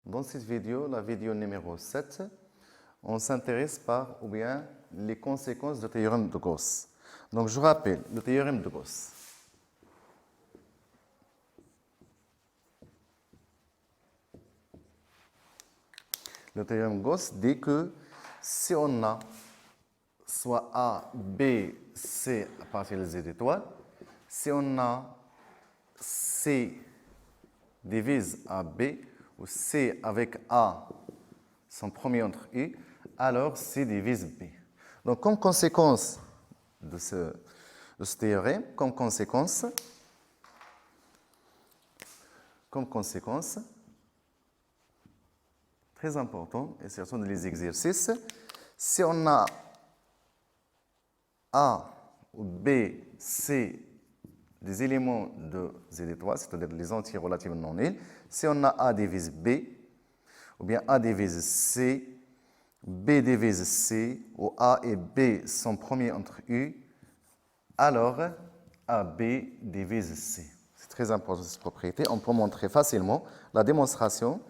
Dans cette vidéo, la vidéo numéro 7, on s'intéresse par ou bien les conséquences du théorème de Gauss. Donc je rappelle le théorème de Gauss. Le théorème de Gauss dit que si on a soit A, B, C à partir de Z étoiles, si on a C divise à B, ou C avec A, son premier entre U, alors C divise B. Donc, comme conséquence de ce théorème, comme conséquence, très important, et surtout dans les exercices, si on a A ou B, C, des éléments de Z étoiles, c'est-à-dire les entiers relativement non nuls, si on a A divise B, ou bien A divise C, B divise C, ou A et B sont premiers entre U, alors AB divise C. C'est très important cette propriété. On peut montrer facilement la démonstration.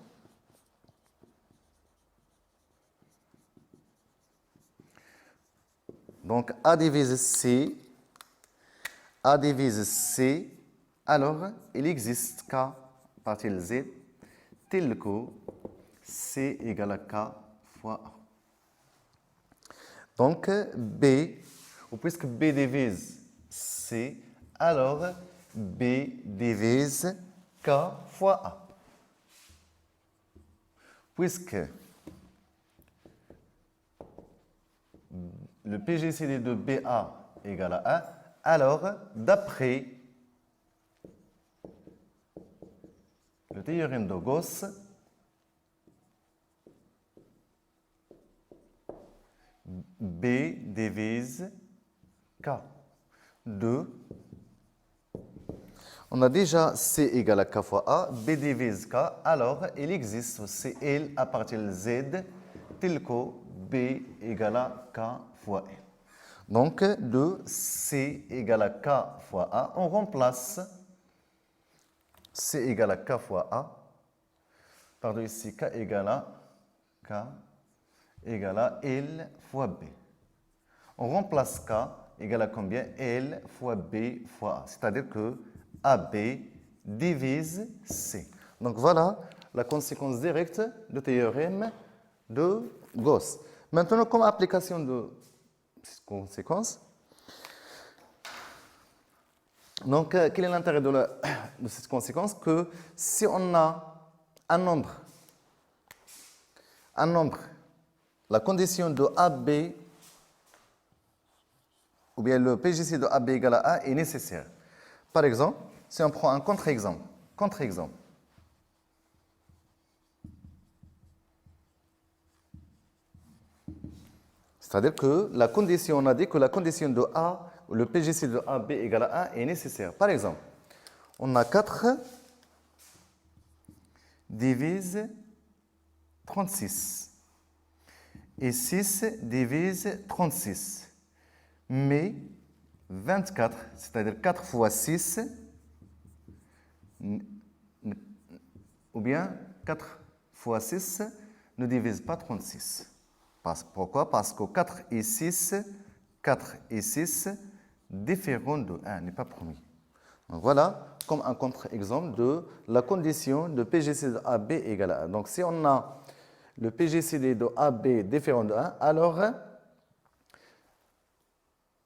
Donc A divise C, alors il existe K à partir de Z, tel que C égale à K fois A. Donc B, ou puisque B divise C, alors B divise K fois A. Puisque le PGCD de BA égale à A, alors d'après le théorème de Gauss, B divise K. 2. On a déjà C égale à K fois A, B divise K, alors il existe aussi L à partir de Z, tel que B égale à K fois L. Donc, de C égale à K fois A, on remplace C égale à K fois A, pardon, ici K égale à L fois B. On remplace K égale à combien? L fois B fois A. C'est-à-dire que AB divise C. Donc voilà la conséquence directe du théorème de Gauss. Maintenant, comme application de cette conséquence, donc quel est l'intérêt de cette conséquence? Que si on a un nombre, la condition de AB, ou bien le PGC de AB égale à A est nécessaire. Par exemple, si on prend un contre-exemple, c'est-à-dire que la condition, on a dit que la condition de A, ou le PGC de AB égale à A est nécessaire. Par exemple, on a 4 divise 36 et 6 divise 36. Mais 24, c'est-à-dire 4 fois 6, ou bien 4 fois 6 ne divise pas 36. Pourquoi? Parce que 4 et 6, différents de 1, n'est pas promis. Donc voilà, comme un contre-exemple de la condition de PGC de AB égale à 1. Donc si on a le PGCD de AB différent de 1, alors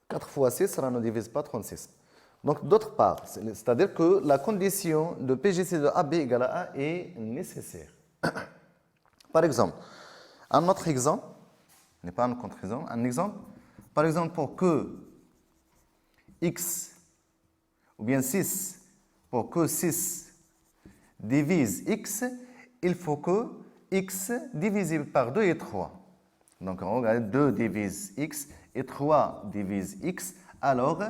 4 fois 6, cela ne divise pas 36. Donc d'autre part, c'est-à-dire que la condition de PGC de AB égale à 1 est nécessaire. Par exemple, un autre exemple, n'est pas un contre-exemple, un exemple, par exemple pour que x, ou bien 6, pour que 6 divise x, il faut que x divisible par 2 est 3. Donc on regarde 2 divise x et 3 divise x, alors,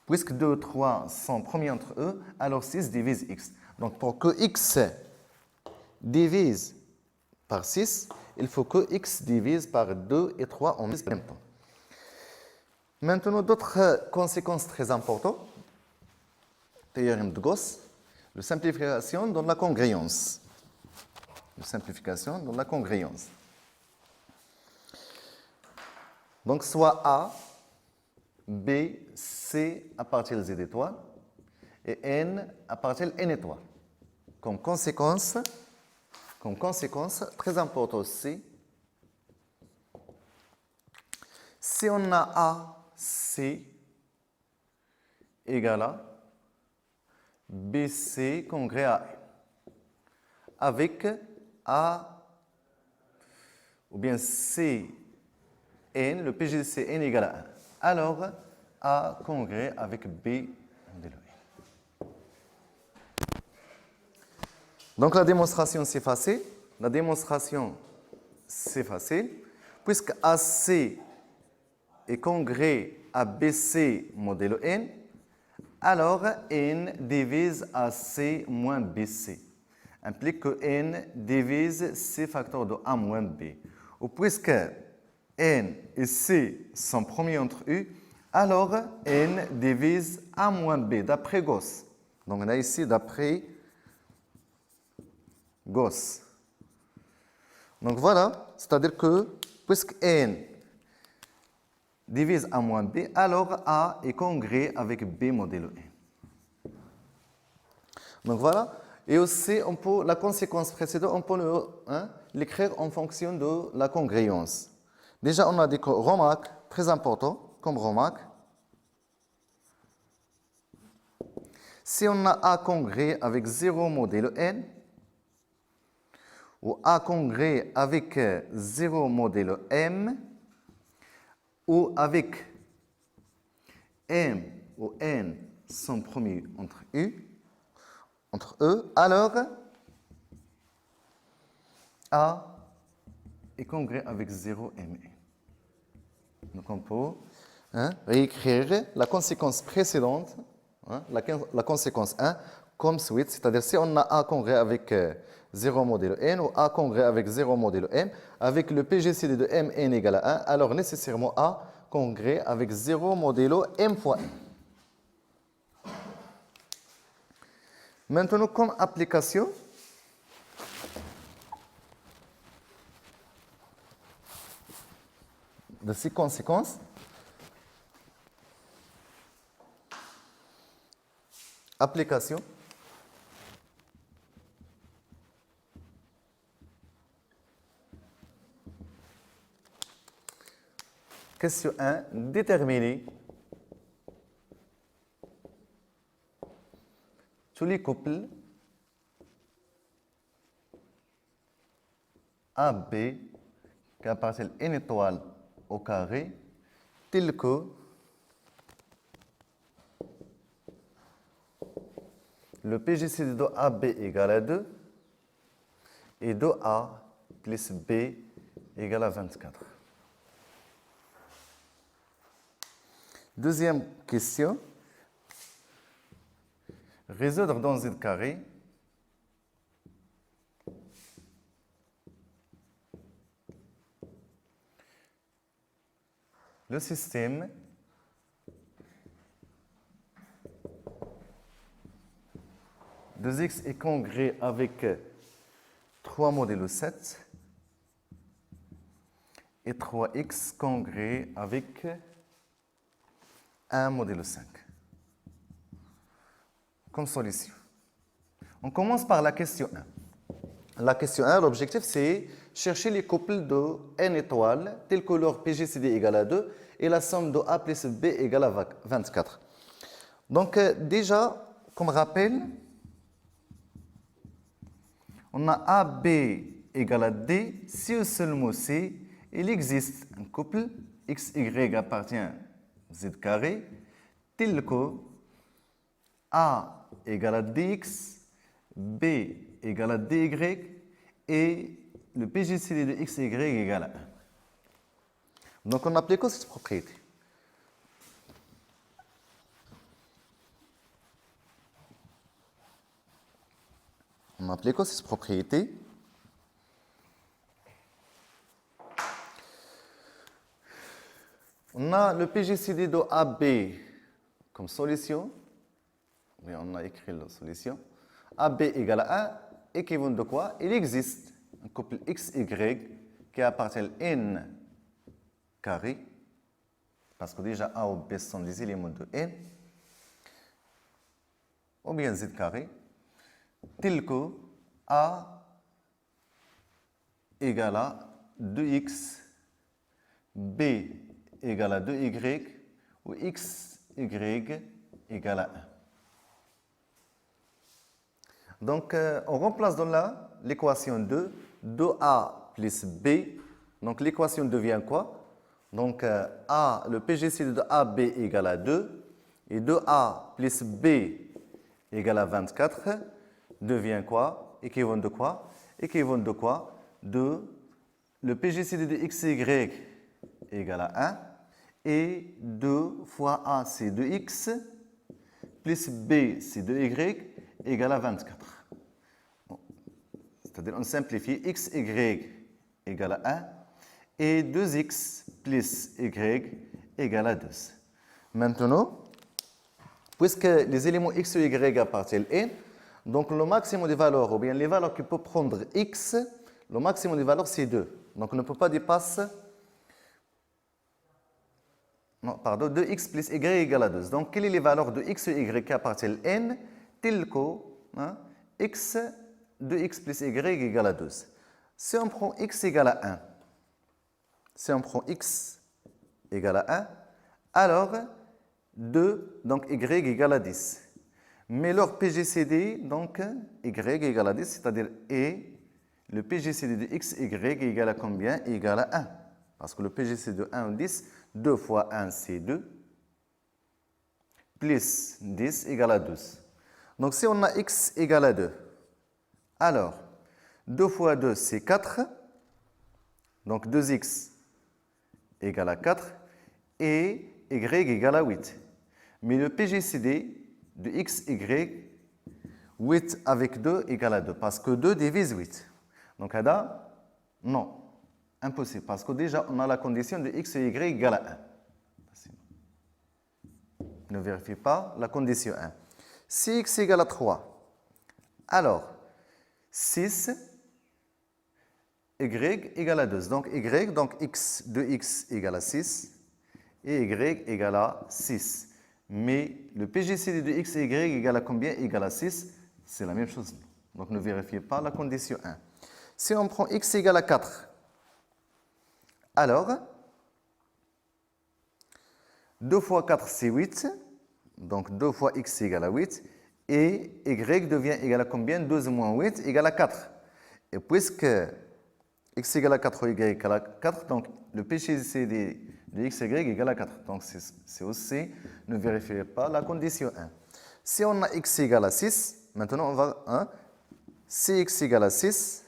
puisque 2 et 3 sont premiers entre eux, alors 6 divise x. Donc pour que x divise par 6, il faut que x divise par 2 et 3 en même temps. Maintenant, d'autres conséquences très importantes. Théorème de Gauss, la simplification dans la congruence. de simplification de la congruence. Donc, soit A, B, C à partir de Z étoiles et N à partir de N étoiles. Comme conséquence, très important aussi, si on a A, C égale à BC congrès à N, avec A ou bien C, N, le PG de CN égale à 1. Alors, A congrès avec B modèle N. Donc, la démonstration, c'est facile. Puisque AC est congrès à BC modèle N, alors N divise AC moins BC. Implique que N divise C facteur de A moins B. Ou puisque N et C sont premiers entre eux, alors N divise A moins B d'après Gauss. Donc on a ici d'après Gauss. Donc voilà, c'est-à-dire que puisque N divise A moins B, alors A est congrès avec B modèle N. Donc voilà. Et aussi, la conséquence précédente, on peut l'écrire en fonction de la congruence. Déjà, on a des remarques très importantes, comme remarque. Si on a A congrès avec 0 modèle N, ou A congrès avec 0 modèle M, ou avec M ou N sont premiers entre eux, alors A est congrès avec 0 M. Donc on peut réécrire la conséquence précédente, la conséquence 1, comme suite, c'est-à-dire si on a A congrès avec 0 modèle N ou A congrès avec 0 modèle M, avec le PGCD de Mn égale à 1, alors nécessairement A congrès avec 0 modèle M fois N. Maintenant, comme application, de ces conséquences, application, question 1, déterminer tous les couples AB qui appartiennent à N étoile au carré, tels que le PGCD de AB égale à 2 et de A plus B égale à 24. Deuxième question. Résoudre dans Z carré le système de X est congrès avec 3 modèle 7 et 3x congrès avec 1 modèle 5. Comme solution. On commence par la question 1. La question 1, l'objectif, c'est chercher les couples de n étoiles tels que leur PGCD égale à 2 et la somme de A plus B égale à 24. Donc déjà, comme rappel, on a AB égale à D si au seul mot C, il existe un couple XY appartient à Z carré tel que A égale à dx, B égale à dy et le PGCD de x et y égale à 1. Donc on applique cette propriété. On applique cette propriété. On a le PGCD de AB comme solution. Oui, on a écrit la solution. AB égale à 1, équivalent de quoi? Il existe un couple XY qui appartient à N carré, parce que déjà A ou B sont des éléments de N, ou bien Z carré, tel que A égale à 2X, B égale à 2Y, ou XY égale à 1. Donc, on remplace dans l'équation 2, 2A plus B. Donc, l'équation devient quoi? Donc, le PGCD de AB égale à 2. Et 2A plus B égale à 24 devient quoi? Équivalent de quoi? Équivalent de quoi? De le PGCD de XY égale à 1. Et 2 fois A, c'est 2X, plus B, c'est 2Y, égale à 24. Bon. C'est-à-dire, on simplifie, XY égale à 1, et 2X plus Y égale à 2. Maintenant, puisque les éléments X et Y appartiennent à N, donc le maximum des valeurs, ou bien les valeurs que peut prendre X, le maximum des valeurs, c'est 2. Donc, on ne peut pas dépasser... Non, pardon, 2x plus y égale à 2. Donc, quelles sont les valeurs de x et y qui appartiennent à n, tel que x, 2x plus y égale à 2. Si on prend x égale à 1, si on prend x égale à 1, alors 2, donc y égale à 10. Mais leur PGCD, donc y égale à 10, c'est-à-dire le PGCD de x, y égale à combien? Égale à 1. Parce que le PGCD de 1 ou 10, 2 fois 1, c'est 2, plus 10 égale à 12. Donc, si on a x égale à 2, alors 2 fois 2, c'est 4. Donc, 2x égale à 4 et y égale à 8. Mais le PGCD de x, y, 8 avec 2 égale à 2, parce que 2 divise 8. Donc, Ada, non. Impossible, parce que déjà, on a la condition de x et y égale à 1. Ne vérifiez pas la condition 1. Si x égale à 3, alors 6, y égale à 2. Donc, y, donc x, 2x égale à 6, et y égale à 6. Mais le PGCD de x et y égale à combien? Égale à 6, c'est la même chose. Donc, ne vérifiez pas la condition 1. Si on prend x égale à 4, alors, 2 fois 4, c'est 8. Donc, 2 fois x égale à 8. Et y devient égal à combien? 12 moins 8 égale à 4. Et puisque x égale à 4 ou y égale à 4, donc le PGCD de x, y égale à 4. Donc, c'est aussi, ne vérifiez pas la condition 1. Si on a x égale à 6, maintenant on va... si x égale à 6,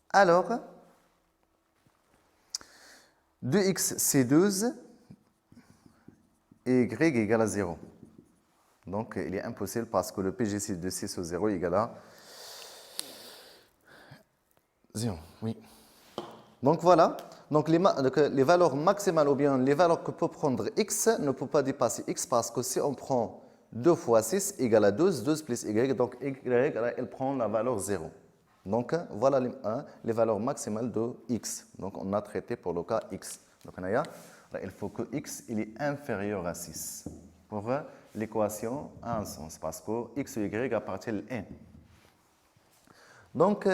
alors... 2x, c'est 12, et y égale à 0. Donc, il est impossible parce que le PGC de 6 au 0 égale à 0. Oui. Donc, voilà. Donc, les valeurs maximales ou bien les valeurs que peut prendre x ne peuvent pas dépasser x parce que si on prend 2 fois 6 égale à 12, 12 plus y, donc y, elle prend la valeur 0. Donc, voilà les valeurs maximales de x. Donc, on a traité pour le cas x. Donc, il faut que x il est inférieur à 6 pour l'équation a un sens parce que x et y appartiennent à n. Donc,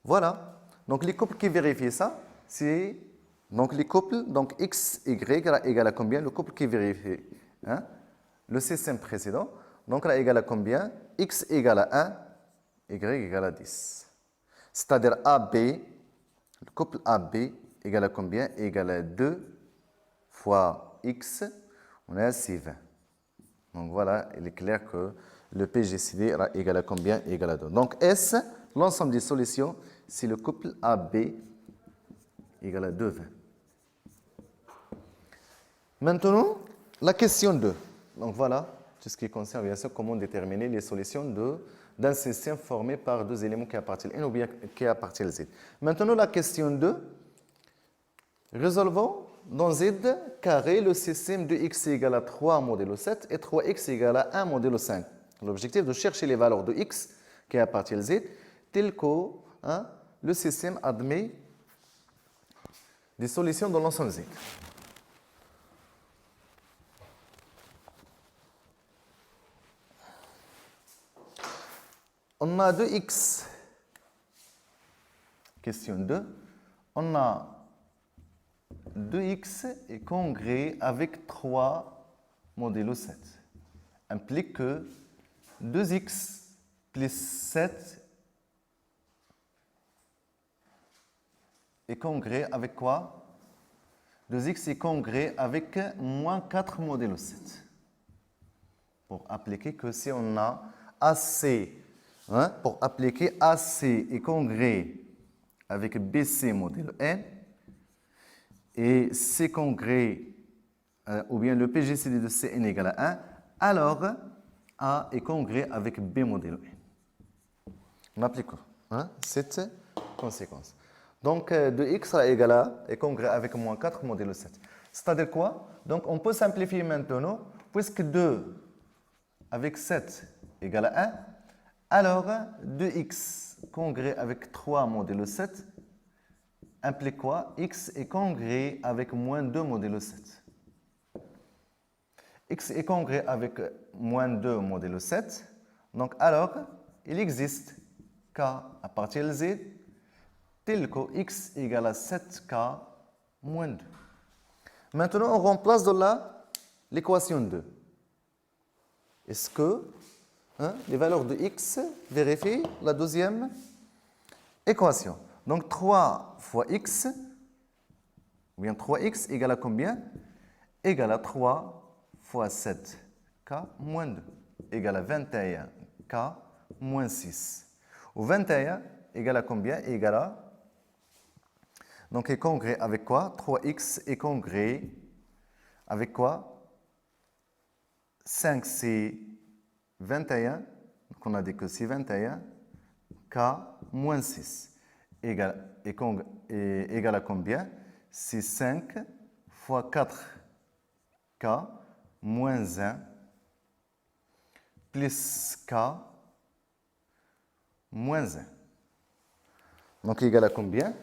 voilà. Donc, les couples qui vérifient ça, c'est donc les couples, donc x, y égale à combien? Le couple qui vérifie le système précédent. Donc, là, égale à combien? X égale à 1, Y égale à 10. C'est-à-dire AB, le couple AB égale à combien? Égale à 2 fois X, on a c'est 20. Donc, voilà, il est clair que le PGCD égale à combien? Égale à 2. Donc, S, l'ensemble des solutions, c'est le couple AB égale à 2, 20. Maintenant, la question 2. Donc, voilà. Tout ce qui concerne bien sûr comment déterminer les solutions d'un système formé par deux éléments qui appartiennent à N ou bien qui appartiennent à Z. Maintenant, la question 2. Résolvons dans Z carré le système de x égale à 3 modèle 7 et 3x égale à 1 modèle 5. L'objectif est de chercher les valeurs de x qui appartient à Z, tel que le système admet des solutions dans l'ensemble Z. On a 2x. Question 2. On a 2x est congrès avec 3 modulo 7. Implique que 2x plus 7 est congrès avec quoi? 2x est congrès avec moins 4 modulo 7. Pour appliquer que si on a AC, pour appliquer AC est congrès avec BC modulo n, et C congrès, ou bien le PGCD de Cn égale à 1, alors A est congrès avec B modulo n. On applique cette conséquence. Donc, de x égale à est congrès avec moins 4 modulo 7. C'est-à-dire quoi? Donc, on peut simplifier maintenant, puisque 2 avec 7 égale à 1, alors 2x congrès avec 3 modulo 7 implique quoi? X est congrès avec moins 2 modulo 7. X est congrès avec moins 2 modulo 7. Donc, alors, il existe K à partir de Z tel que X égale à 7K moins 2. Maintenant, on remplace dans l'équation 2. Est-ce que les valeurs de X vérifient la deuxième équation? Donc, 3 fois X, ou bien 3X égale à combien? Égale à 3 fois 7K moins 2, égale à 21K moins 6. Ou 21 égale à combien? Égale à, donc est congrès avec quoi? 3x est congrès avec quoi? 5 c'est 21, donc on a dit que c'est 21, k moins 6 égale à combien? C'est 5 fois 4 k moins 1 plus k moins 1. Donc égal à combien?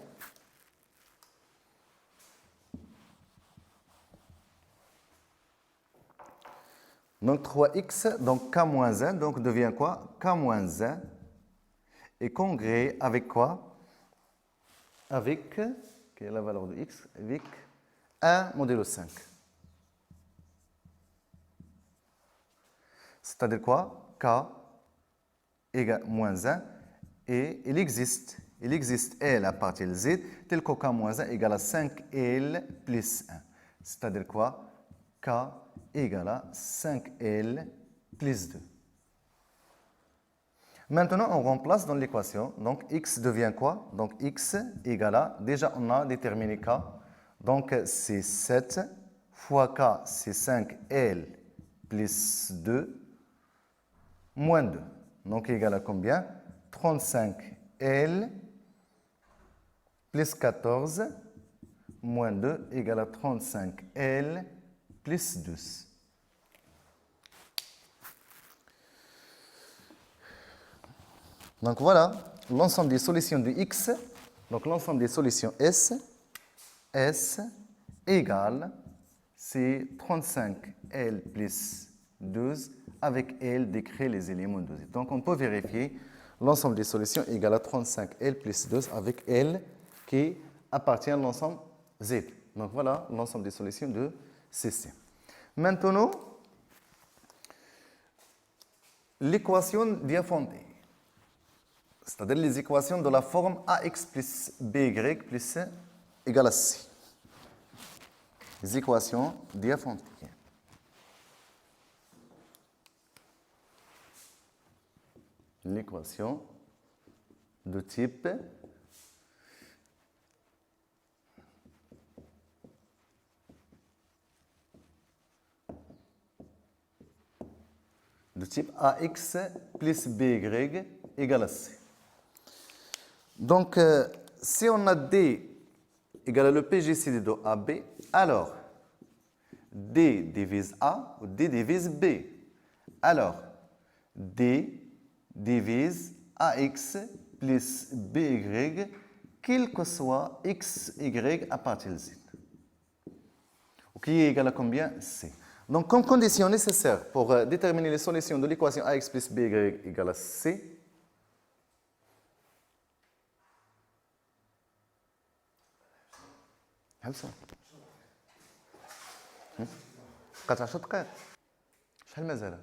Donc 3x, donc k moins 1, donc devient quoi? K moins 1 est congrès avec quoi? Avec, quelle est la valeur de x? Avec 1 modulo 5. C'est-à-dire quoi? K égale moins 1 et il existe L à partir de Z tel que K moins 1 égale à 5L plus 1. C'est-à-dire quoi? K égale à 5L plus 2. Maintenant, on remplace dans l'équation. Donc, x devient quoi? Donc, x égale à, déjà on a déterminé k. Donc, c'est 7 fois k, c'est 5L plus 2 moins 2. Donc, égal à combien? 35L plus 14 moins 2 égale à 35L plus 12. Donc voilà l'ensemble des solutions de x. Donc l'ensemble des solutions S égale, c'est 35L plus 12 avec L décrit les éléments de Z. Donc on peut vérifier l'ensemble des solutions égale à 35L plus 12 avec L qui appartient à l'ensemble Z. Donc voilà l'ensemble des solutions de CC. Maintenant, l'équation diaphantée. C'est-à-dire les équations de la forme ax plus by plus c égale à c. Les équations diaphantiques. L'équation de type ax plus by égale à c. Donc, si on a D égale à le PGCD de AB, alors D divise A ou D divise B. Alors, D divise AX plus BY, quel que soit XY à partir de Z. Qui est égal à combien? C. Donc, comme condition nécessaire pour déterminer les solutions de l'équation AX plus BY égale à C, قطع عشر دقائق شحال مازال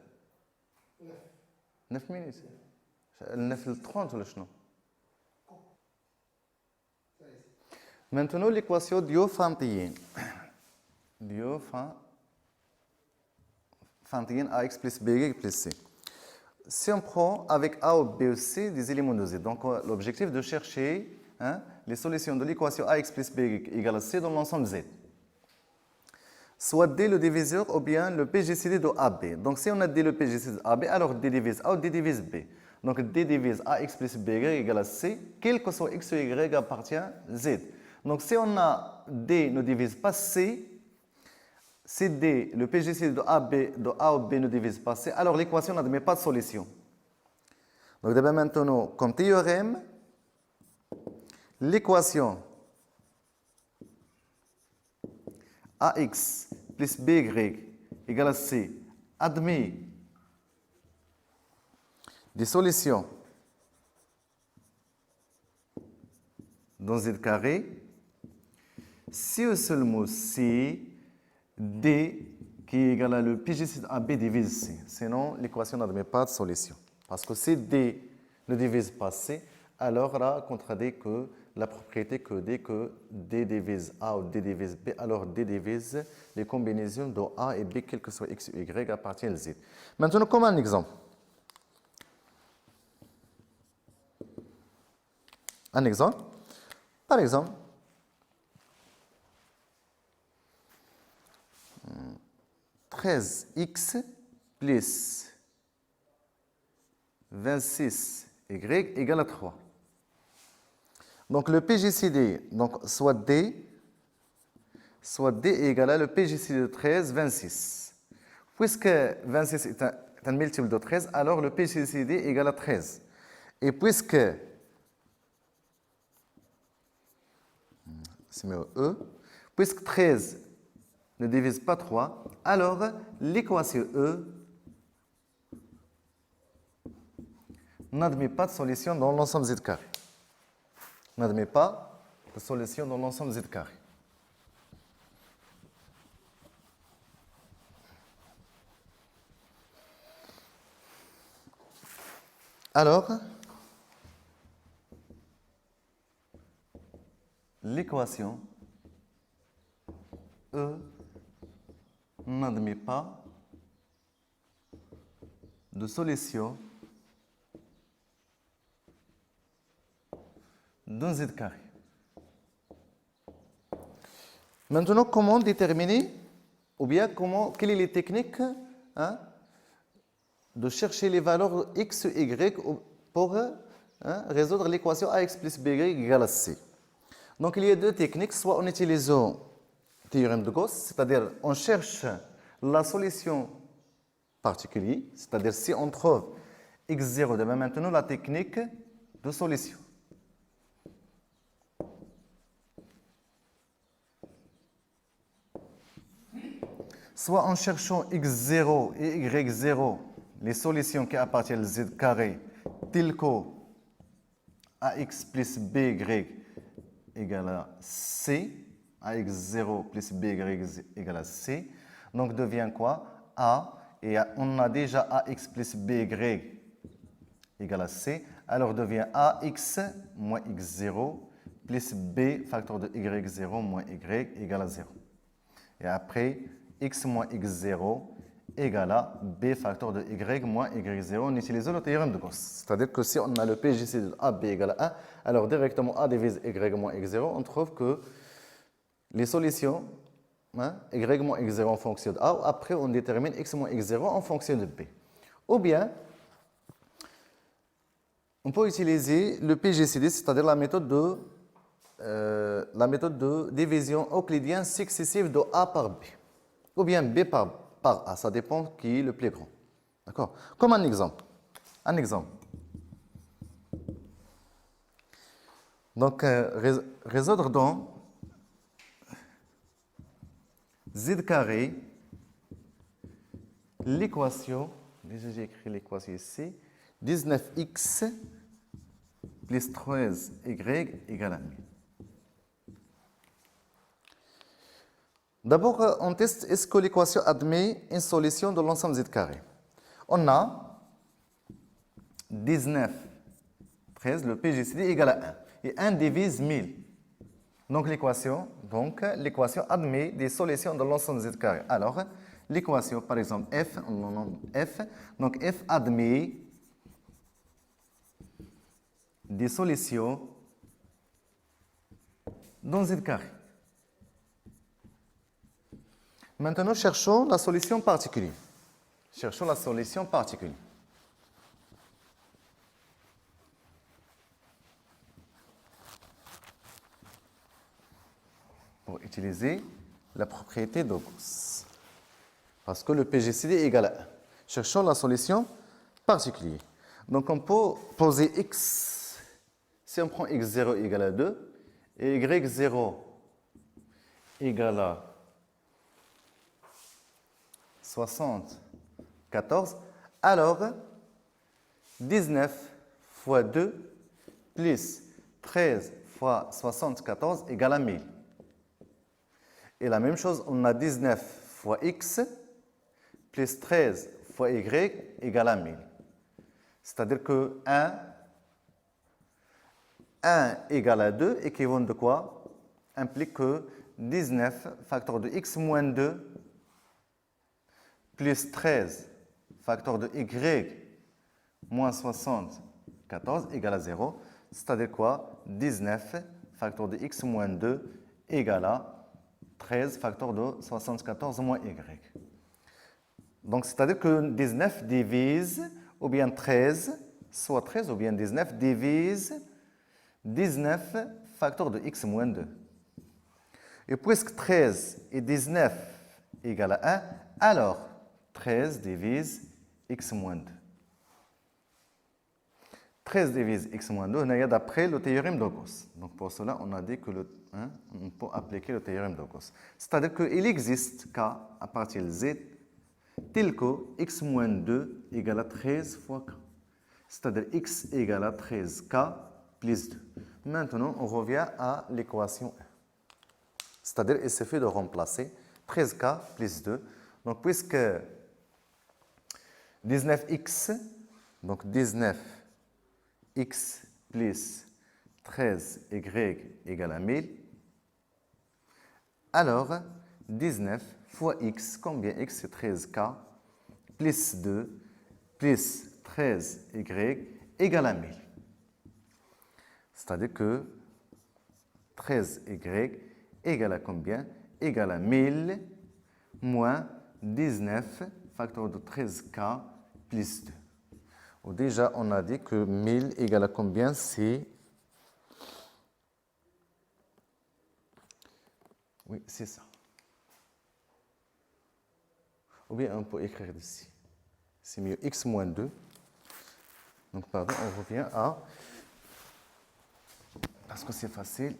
9 minutes 9 30 ولا شنو Maintenant l'équation Diophantine AX plus BY plus C. Si on prend avec A ou B ou C des éléments de Z, donc l'objectif de chercher les solutions de l'équation AX plus BY égale à C dans l'ensemble Z. Soit D le diviseur ou bien le PGCD de AB. Donc si on a D le PGCD de AB, alors D divise A ou D divise B. Donc D divise AX plus BY égale à C, quel que soit X ou Y appartient à Z. Donc si on a D ne divise pas C, si D, le PGCD de A ou B ne divise pas C, alors l'équation n'admet pas de solution. Donc d'abord maintenant, comme théorème, l'équation AX plus BY égale à C admet des solutions dans Z carré si ou seulement si D qui est égal à le PGCD de AB divise C. Sinon, l'équation n'admet pas de solution. Parce que si D ne divise pas C, alors là, contradit que la propriété que dès que D divise A ou D divise B, alors D divise les combinaisons de A et B, quel que soit X ou Y, appartient à Z. Maintenant, comme un exemple. Un exemple. Par exemple, x plus 26y égale à 3. Donc le PGCD, donc soit D est égal à le PGCD de 13, 26. Puisque 26 est un multiple de 13, alors le PGCD est égal à 13. Et puisque, c'est mieux E, puisque 13 ne divise pas 3, alors l'équation E n'admet pas de solution dans l'ensemble Z carré. N'admet pas de solution dans l'ensemble Z carré. Alors, l'équation E n'admet pas de solution d'un Z carré. Maintenant, comment déterminer, ou bien quelle est la technique de chercher les valeurs X et Y pour résoudre l'équation AX plus BY égale à C. Donc, il y a deux techniques. Soit en utilisant le théorème de Gauss, c'est-à-dire on cherche la solution particulière, c'est-à-dire si on trouve X0, de maintenant la technique de solution. Soit en cherchant x0 et y0, les solutions qui appartiennent à z carré, telles que ax plus by égale à c, ax0 plus by égale à c, donc devient quoi? A, et on a déjà ax plus by égale à c, alors devient ax moins x0 plus b facteur de y0 moins y égale à 0. Et après, x moins x0 égale à b facteur de y moins y0 en utilisant le théorème de Gauss. C'est-à-dire que si on a le PGCD de AB égale à 1, alors directement A divise y moins x0, on trouve que les solutions y moins x0 en fonction de A, après on détermine x moins x0 en fonction de B. Ou bien, on peut utiliser le PGCD, c'est-à-dire la méthode de division euclidienne successive de A par B. Ou bien B par A, ça dépend qui est le plus grand. D'accord? Comme un exemple. Un exemple. Donc, résoudre dans z carré l'équation, déjà j'ai écrit l'équation ici, 19x plus 13y égale à 1000. D'abord, on teste est-ce que l'équation admet une solution de l'ensemble z carré. On a 19, 13, le PGCD égale à 1. Et 1 divise 1000. Donc l'équation admet des solutions de l'ensemble z carré. Alors, l'équation, par exemple, f, donc f admet des solutions dans z carré. Maintenant, cherchons la solution particulière. Cherchons la solution particulière. Pour utiliser la propriété de Gauss. Parce que le PGCD est égal à 1. Cherchons la solution particulière. Donc, on peut poser x, si on prend x0 égale à 2, et y0 égale à 74, alors 19 fois 2 plus 13 fois 74 égale à 1000. Et la même chose, on a 19 fois x plus 13 fois y égale à 1000. C'est-à-dire que 1 égale à 2 équivaut de quoi? Implique que 19 facteur de x moins 2 plus 13 facteur de y moins 74 égale à 0. C'est-à-dire quoi? 19 facteur de x moins 2 égale à 13 facteur de 74 moins y. Donc, c'est-à-dire que 19 divise, ou bien 13, soit 13, ou bien 19 divise 19 facteur de x moins 2. Et puisque 13 et 19 égale à 1, alors 13 divise x moins 2. 13 divise x moins 2, on a d'après le théorème de Gauss. Donc pour cela, on a dit que on peut appliquer le théorème de Gauss. C'est-à-dire qu'il existe k à partir de z tel que x moins 2 égale à 13 fois k. C'est-à-dire x égale à 13k plus 2. Maintenant, on revient à l'équation 1. C'est-à-dire qu'il suffit de remplacer 13k plus 2. Donc puisque 19x, donc 19x plus 13y égale à 1000, alors 19 fois x, combien x c'est 13k, plus 2, plus 13y égale à 1000. C'est-à-dire que 13y égale à combien? Égale à 1000 moins 19 facteur de 13k plus 2. Déjà, on a dit que 1000 égale à combien? C'est... Oui, c'est ça. Ou bien on peut écrire ici. C'est mieux x moins 2. Donc, pardon, on revient à... Parce que c'est facile.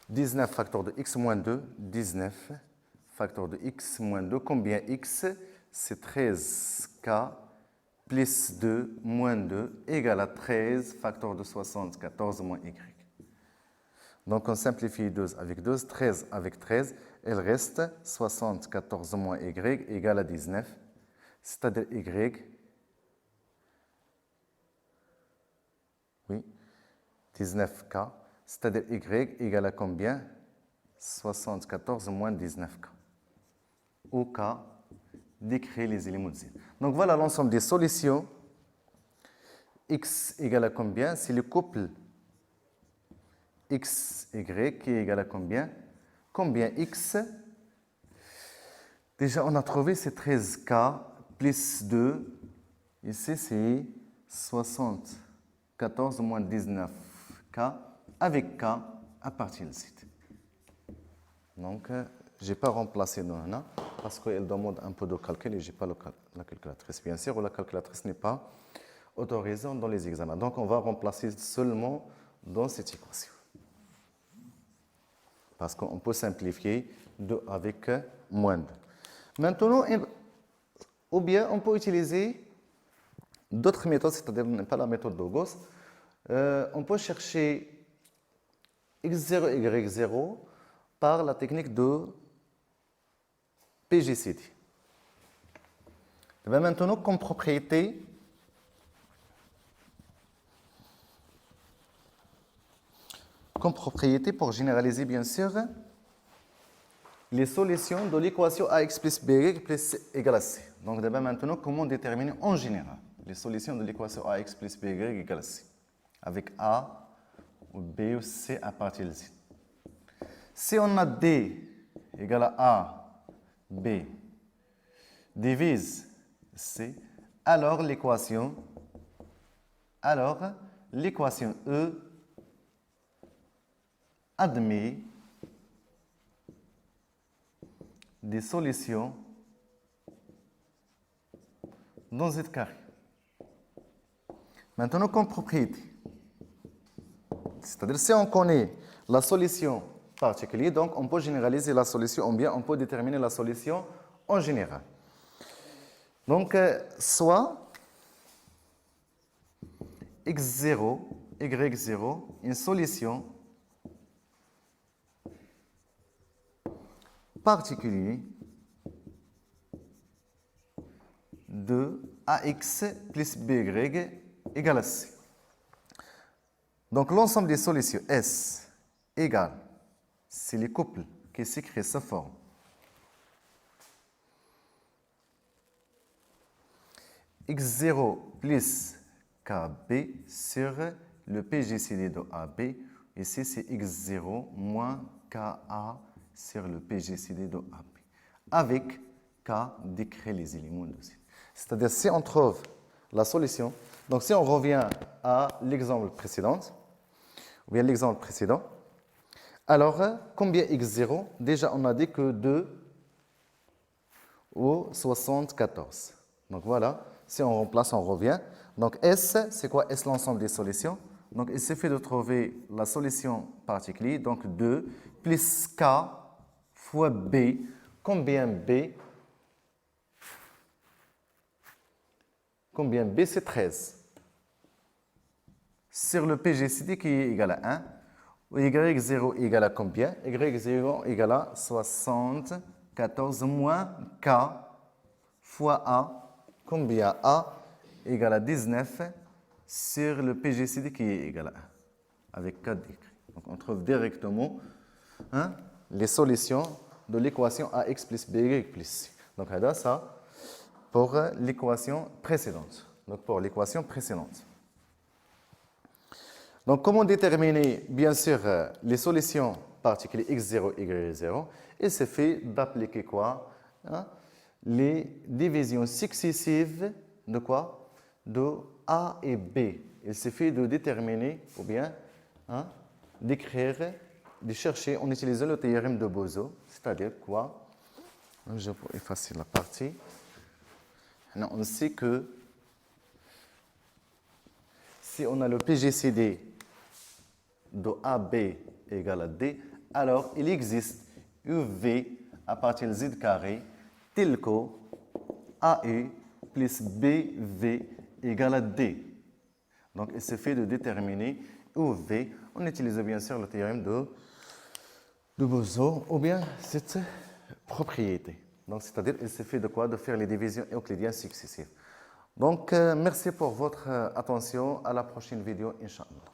« 19 facteur de x moins 2, 19 facteur de x moins 2, combien x? C'est 13k plus 2 moins 2 égale à 13 facteur de 74 moins y. Donc on simplifie 12 avec 12, 13 avec 13, il reste 74 moins y égale à 19, c'est-à-dire y, oui, 19k, c'est-à-dire y égale à combien? 74 moins 19k. Au cas d'écrire les éléments de z. Donc voilà l'ensemble des solutions. X égale à combien? C'est le couple x, y qui est égal à combien? Combien x? Déjà, on a trouvé c'est 13k plus 2. Ici, c'est 74 moins 19k avec k à partir de z. Donc, je n'ai pas remplacé non, parce qu'elle demande un peu de calcul et je n'ai pas la calculatrice, bien sûr, ou la calculatrice n'est pas autorisée dans les examens. Donc, on va remplacer seulement dans cette équation. Parce qu'on peut simplifier 2 avec moins 2. Maintenant, ou bien on peut utiliser d'autres méthodes, c'est-à-dire pas la méthode de Gauss. On peut chercher x0, y0 par la technique de PGCD. Et maintenant, comme propriété, pour généraliser, bien sûr, les solutions de l'équation ax plus by plus égale à c. Donc, maintenant, comment déterminer en général les solutions de l'équation ax plus by égale à c avec a ou b ou c à partir de z. Si on a d égale à a, b divise c, alors l'équation E admet des solutions dans Z carré. Maintenant, comme propriété, c'est-à-dire si on connaît la solution particulière, donc on peut généraliser la solution, ou bien on peut déterminer la solution en général. Donc, soit x0, y0, une solution particulière de ax plus by égale à c. Donc, l'ensemble des solutions S égale, c'est les couples qui s'écrit sa forme. x0 plus kb sur le PGCD de AB. Ici, c'est x0 moins ka sur le PGCD de AB. Avec k décrit les éléments de C. C'est-à-dire, si on trouve la solution, donc si on revient à l'exemple précédent, ou bien l'exemple précédent, alors, combien x0? Déjà, on a dit que 2 ou 74. Donc voilà, si on remplace, on revient. Donc S, c'est quoi? S, l'ensemble des solutions. Donc il suffit de trouver la solution particulière. Donc 2 plus K fois B. Combien B? Combien B? C'est 13. Sur le PGCD qui est égal à 1. Y0 égale à combien? Y0 égale à 74 moins K fois A. Combien A égale à 19 sur le PGCD qui est égal à 1. Avec 4 décrits. Donc on trouve directement les solutions de l'équation AX plus BY plus C. Donc ça pour l'équation précédente. Donc, comment déterminer, bien sûr, les solutions particulières x0, y0? Il suffit d'appliquer quoi? Les divisions successives de quoi? De A et B. Il suffit de déterminer, ou bien d'écrire, de chercher en utilisant le théorème de Bozo, c'est-à-dire quoi? Je vais effacer la partie. On sait que si on a le PGCD de AB égale à D, alors il existe UV à partir de Z carré tel que AE plus BV égale à D. Donc il suffit de déterminer UV en utilisant bien sûr le théorème de Bozo ou bien cette propriété. Donc c'est-à-dire il suffit de quoi? De faire les divisions euclidiennes successives. Donc merci pour votre attention. À la prochaine vidéo, Inch'Allah.